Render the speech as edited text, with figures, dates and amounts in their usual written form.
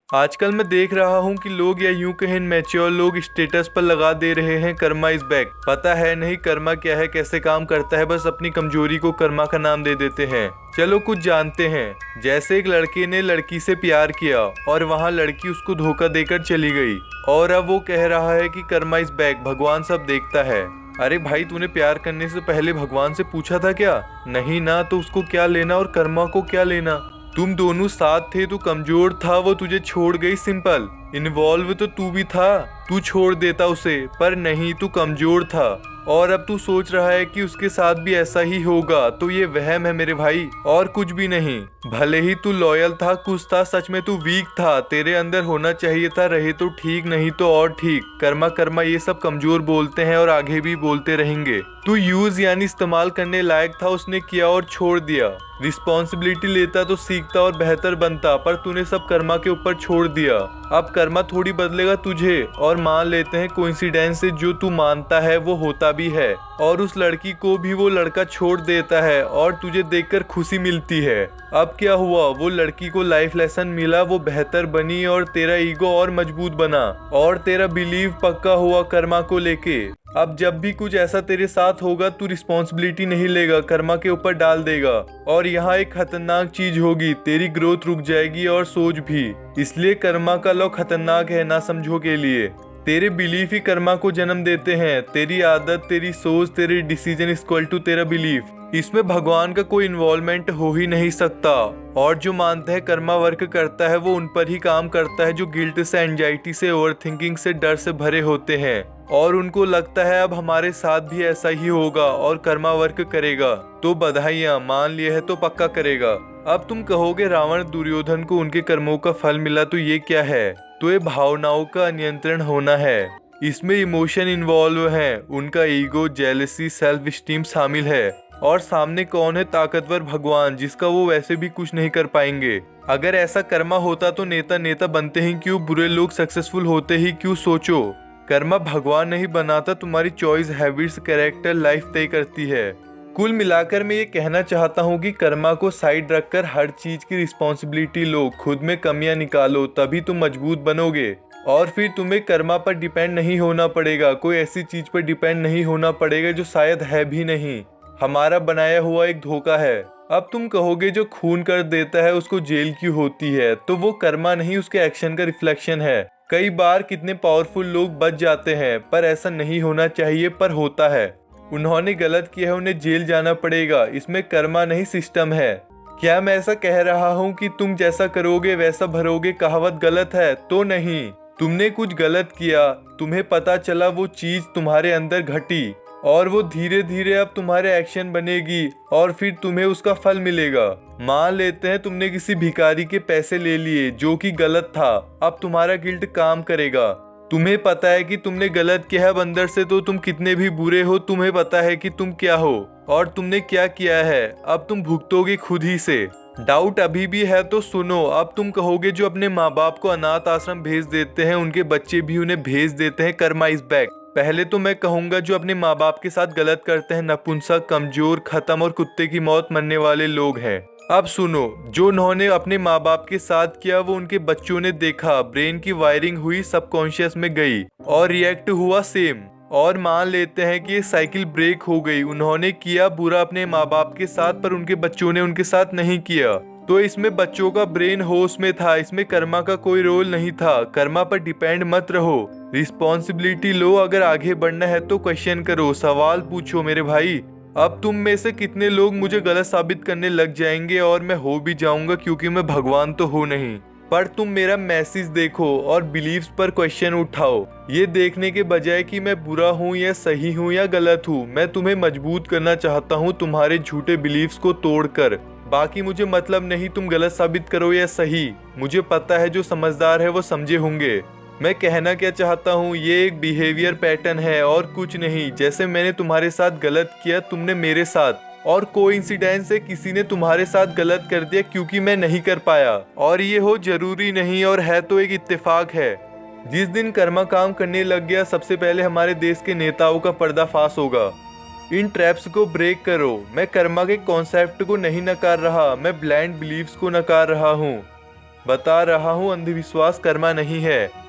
आजकल मैं देख रहा हूँ कि लोग या यूं कहें मैच्योर लोग स्टेटस पर लगा दे रहे हैं कर्मा इज बैक। पता है नहीं कर्मा क्या है, कैसे काम करता है, बस अपनी कमजोरी को कर्मा का नाम दे देते हैं। चलो कुछ जानते हैं। जैसे एक लड़के ने लड़की से प्यार किया और वहाँ लड़की उसको धोखा देकर चली गई और अब वो कह रहा है कि कर्मा इज बैक, भगवान सब देखता है। अरे भाई, तूने प्यार करने से पहले भगवान से पूछा था क्या? नहीं ना, तो उसको क्या लेना और कर्मा को क्या लेना? तुम दोनों साथ थे, तू कमजोर था, वो तुझे छोड़ गई, सिंपल। इन्वॉल्व तो तू भी था, तू छोड़ देता उसे, पर नहीं, तू कमजोर था और अब तू सोच रहा है कि उसके साथ भी ऐसा ही होगा। तो ये वहम है मेरे भाई, और कुछ भी नहीं। भले ही तू लॉयल था, कुछ था, सच में तू वीक था, तेरे अंदर होना चाहिए था, रहे तो ठीक, नहीं तो और ठीक। कर्मा कर्मा ये सब कमजोर बोलते हैं और आगे भी बोलते रहेंगे। तू यूज यानी इस्तेमाल करने लायक था, उसने किया और छोड़ दिया। रिस्पॉन्सिबिलिटी लेता तो सीखता और बेहतर बनता, पर तूने सब कर्मा के ऊपर छोड़ दिया। अब कर्मा थोड़ी बदलेगा तुझे, और मान लेते हैं कोइंसिडेंस से जो तू मानता है वो होता भी है, और उस लड़की को भी वो लड़का छोड़ देता है और तुझे देखकर खुशी मिलती है। अब क्या हुआ? वो लड़की को लाइफ लेसन मिला, वो बेहतर बनी और तेरा ईगो और मजबूत बना और तेरा बिलीव पक्का हुआ कर्मा को लेके। अब जब भी कुछ ऐसा तेरे साथ होगा, तू रिस्पॉन्सिबिलिटी नहीं लेगा, कर्मा के ऊपर डाल देगा, और यहाँ एक खतरनाक चीज होगी, तेरी ग्रोथ रुक जाएगी और सोच भी। इसलिए कर्मा का लॉ खतरनाक है, ना समझो के लिए। तेरे बिलीफ ही कर्मा को जन्म देते हैं। तेरी आदत, तेरी सोच, तेरे डिसीजन इक्वल टू तेरा बिलीफ। इसमें भगवान का कोई इन्वॉल्वमेंट हो ही नहीं सकता। और जो मानते हैं कर्मा वर्क करता है, वो उन पर ही काम करता है जो गिल्ट से, एंजाइटी से, ओवरथिंकिंग से, डर से भरे होते हैं और उनको लगता है अब हमारे साथ भी ऐसा ही होगा और कर्मा वर्क करेगा। तो बधाइयां, मान लिया है तो पक्का करेगा। अब तुम कहोगे रावण दुर्योधन को उनके कर्मों का फल मिला, तो ये क्या है? तो ये भावनाओं का नियंत्रण होना है। इसमें इमोशन इन्वॉल्व है, उनका ईगो, जेलसी, सेल्फ स्टीम शामिल है। और सामने कौन है? ताकतवर भगवान, जिसका वो वैसे भी कुछ नहीं कर पाएंगे। अगर ऐसा कर्मा होता तो नेता नेता बनते ही क्यों, बुरे लोग सक्सेसफुल होते ही क्यों? सोचो, कर्मा भगवान नहीं बनाता, तुम्हारी चॉइस, हैबिट्स, कैरेक्टर, लाइफ तय करती है। कुल मिलाकर मैं ये कहना चाहता हूँ कि कर्मा को साइड रखकर हर चीज की रिस्पॉन्सिबिलिटी लो, खुद में कमियां निकालो, तभी तुम मजबूत बनोगे। और फिर तुम्हें कर्मा पर डिपेंड नहीं होना पड़ेगा, कोई ऐसी चीज पर डिपेंड नहीं होना पड़ेगा जो शायद है भी नहीं, हमारा बनाया हुआ एक धोखा है। अब तुम कहोगे जो खून कर देता है उसको जेल क्यों होती है? तो वो कर्मा नहीं, उसके एक्शन का रिफ्लेक्शन है। कई बार कितने पावरफुल लोग बच जाते हैं, पर ऐसा नहीं होना चाहिए, पर होता है। उन्होंने गलत किया है, उन्हें जेल जाना पड़ेगा। इसमें कर्मा नहीं, सिस्टम है। क्या मैं ऐसा कह रहा हूँ कि तुम जैसा करोगे वैसा भरोगे, कहावत गलत है? तो नहीं, तुमने कुछ गलत किया, तुम्हें पता चला, वो चीज तुम्हारे अंदर घटी और वो धीरे धीरे अब तुम्हारे एक्शन बनेगी और फिर तुम्हें उसका फल मिलेगा। मान लेते हैं तुमने किसी भिखारी के पैसे ले लिए जो कि गलत था, अब तुम्हारा गिल्ट काम करेगा। तुम्हें पता है कि तुमने गलत किया है, अब अंदर से तो तुम कितने भी बुरे हो, तुम्हें पता है कि तुम क्या हो और तुमने क्या किया है। अब तुम भुगतोगे खुद ही से। डाउट अभी भी है तो सुनो। अब तुम कहोगे जो अपने माँ बाप को अनाथ आश्रम भेज देते हैं, उनके बच्चे भी उन्हें भेज देते हैं, कर्मा इज बैक। पहले तो मैं कहूंगा जो अपने माँ बाप के साथ गलत करते हैं, नपुंसक, कमजोर, खत्म और कुत्ते की मौत मरने वाले लोग हैं। अब सुनो, जो उन्होंने अपने माँ बाप के साथ किया वो उनके बच्चों ने देखा, ब्रेन की वायरिंग हुई, सबकॉन्शियस में गई और रिएक्ट हुआ सेम। और मान लेते हैं कि ये साइकिल ब्रेक हो गई, उन्होंने किया बुरा अपने माँ बाप के साथ, पर उनके बच्चों ने उनके साथ नहीं किया, तो इसमें बच्चों का ब्रेन होश में था, इसमें कर्मा का कोई रोल नहीं था। कर्मा पर डिपेंड मत रहो, रिस्पॉन्सिबिलिटी लो। अगर आगे बढ़ना है तो क्वेश्चन करो, सवाल पूछो मेरे भाई। अब तुम में से कितने लोग मुझे गलत साबित करने लग जाएंगे, और मैं हो भी जाऊंगा क्योंकि मैं भगवान तो हूँ नहीं। पर तुम मेरा मैसेज देखो और बिलीव्स पर क्वेश्चन उठाओ, ये देखने के बजाय कि मैं बुरा हूँ या सही हूँ या गलत हूँ। मैं तुम्हें मजबूत करना चाहता हूँ तुम्हारे झूठे बिलीव्स को तोड़कर। बाकी मुझे मतलब नहीं तुम गलत साबित करो या सही, मुझे पता है जो समझदार है वो समझे होंगे। मैं कहना क्या चाहता हूँ, ये एक बिहेवियर पैटर्न है और कुछ नहीं। जैसे मैंने तुम्हारे साथ गलत किया, तुमने मेरे साथ, और कोइंसिडेंस है किसी ने तुम्हारे साथ गलत कर दिया क्योंकि मैं नहीं कर पाया, और ये हो जरूरी नहीं, और है तो एक इत्तेफाक है। जिस दिन कर्मा काम करने लग गया, सबसे पहले हमारे देश के नेताओं का पर्दाफाश होगा। इन ट्रैप्स को ब्रेक करो। मैं कर्मा के कॉन्सेप्ट को नहीं नकार रहा, मैं ब्लाइंड बिलीव्स को नकार रहा हूँ। बता रहा हूँ, अंधविश्वास कर्मा नहीं है।